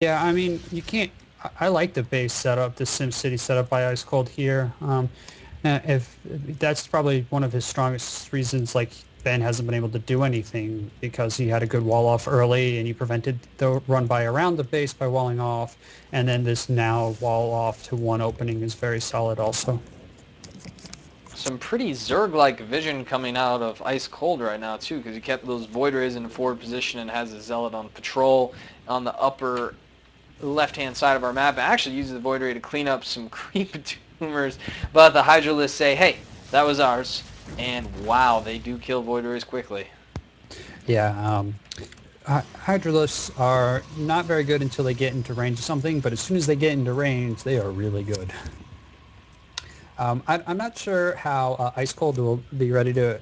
Yeah, I mean, you can't. I like the base setup, the SimCity setup by Ice Cold here. If that's probably one of his strongest reasons, like Ben hasn't been able to do anything because he had a good wall off early and he prevented the run by around the base by walling off, and then this now wall off to one opening is very solid also. Some pretty Zerg-like vision coming out of Ice Cold right now too, because he kept those Void Rays in a forward position and has a Zealot on patrol on the upper left-hand side of our map. It actually uses the Void Ray to clean up some creep tumors, but the Hydralists say, hey, that was ours. And wow, they do kill Void Rays quickly. Yeah, Hydralisks are not very good until they get into range of something, but as soon as they get into range, they are really good. I'm not sure how Ice Cold will be ready to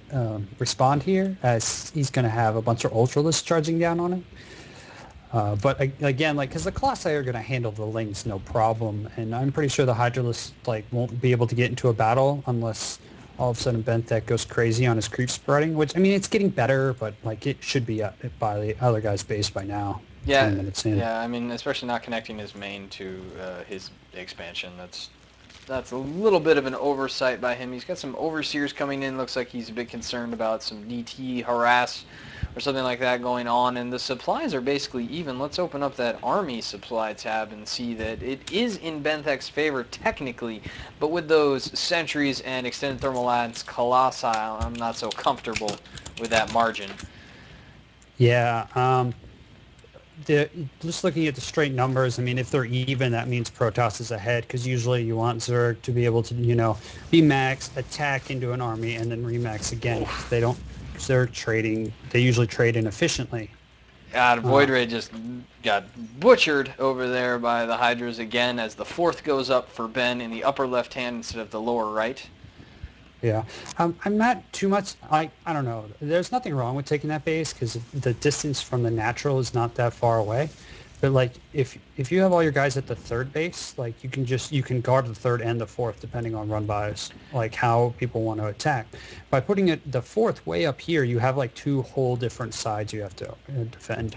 respond here, as he's going to have a bunch of Ultralisks charging down on him. But again, like, because the Colossi are going to handle the Lings no problem, and I'm pretty sure the Hydralisk like won't be able to get into a battle unless all of a sudden Benthic goes crazy on his creep spreading. Which I mean, it's getting better, but like it should be by the other guy's base by now. Yeah, 20 minutes in. yeah. I mean, especially not connecting his main to his expansion. That's a little bit of an oversight by him. He's got some overseers coming in. Looks like he's a bit concerned about some DT harass or something like that going on. And the supplies are basically even. Let's open up that army supply tab and see that it is in Benthek's favor technically, but with those sentries and extended thermal lance colossi, I'm not so comfortable with that margin. Yeah. Just looking at the straight numbers, I mean, if they're even, that means Protoss is ahead because usually you want Zerg to be able to, be max, attack into an army, and then remax again because they don't. Because they're trading. They usually trade inefficiently. God, Void Uh, Ray just got butchered over there by the Hydras again as the fourth goes up for Ben in the upper left hand instead of the lower right. yeah, I'm not too much. I don't know. There's nothing wrong with taking that base because the distance from the natural is not that far away. But like if you have all your guys at the third base, like you can guard the third and the fourth depending on run bys, like how people want to attack. By putting it the fourth way up here, you have like two whole different sides you have to defend.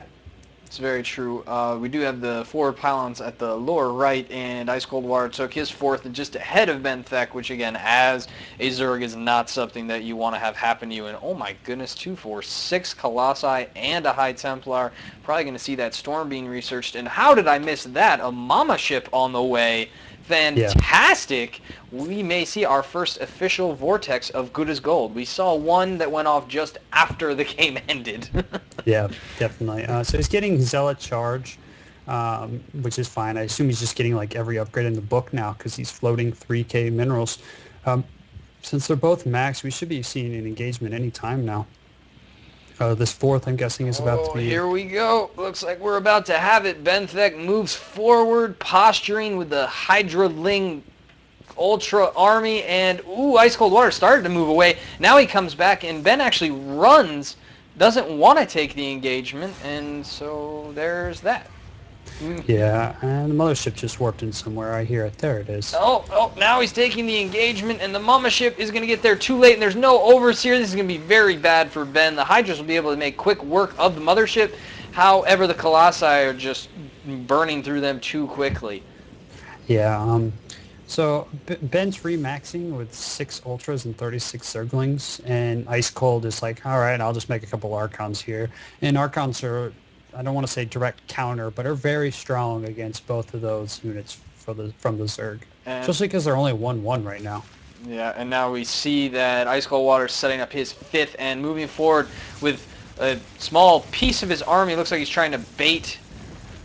It's very true. We do have the forward pylons at the lower right, and Ice Cold Water took his fourth and just ahead of Benthek, which again, as a Zerg, is not something that you want to have happen to you. And oh my goodness, 2, 4, 6 Colossi and a High Templar. Probably going to see that storm being researched. And how did I miss that? A Mama ship on the way. Yeah. Fantastic. We may see our first official vortex of good as gold. We saw one that went off just after the game ended. Yeah, definitely. So he's getting Zealot charge, which is fine. I assume he's just getting like every upgrade in the book now because he's floating 3K minerals. Um, since they're both max, we should be seeing an engagement anytime now. This fourth, I'm guessing, is about to Oh, be. here we go. Looks like we're about to have it. Benthek moves forward, posturing with the Hydra Ling Ultra Army, and ooh, Ice Cold Water started to move away. Now he comes back, and Ben actually runs, doesn't want to take the engagement, and so there's that. Yeah, and the mothership just warped in somewhere. I hear it. There it is. Oh, now he's taking the engagement, and the Mama ship is going to get there too late, and there's no overseer. This is going to be very bad for Ben. The Hydras will be able to make quick work of the mothership. However, the Colossi are just burning through them too quickly. Yeah. So Ben's remaxing with 6 ultras and 36 zerglings, and Ice Cold is like, all right, I'll just make a couple archons here. And archons are, I don't want to say direct counter, but are very strong against both of those units from the Zerg, And especially because they're only 1-1 right now. yeah, and now we see that Ice Cold Water setting up his fifth and moving forward with a small piece of his army. Looks like he's trying to bait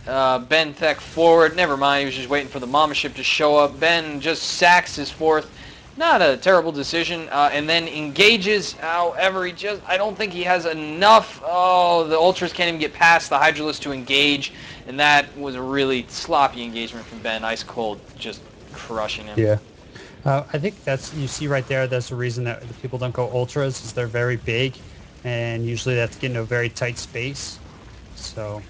Ben Thek forward. Never mind, he was just waiting for the Mama ship to show up. Ben just sacks his fourth. Not a terrible decision, and then engages. However, I don't think he has enough. Oh, the Ultras can't even get past the Hydralisk to engage, and that was a really sloppy engagement from Ben. Ice Cold just crushing him. Yeah. I think you see right there, that's the reason that the people don't go ultras, is they're very big, and usually they have to get into a very tight space. So,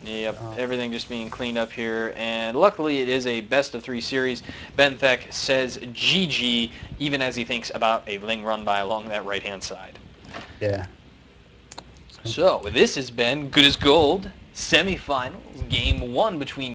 Yep, uh, everything just being cleaned up here, and luckily it is a best of 3 series. Benthek says GG, even as he thinks about a Ling run by along that right-hand side. yeah. So, So, this has been Good as Gold. semifinals, game 1 between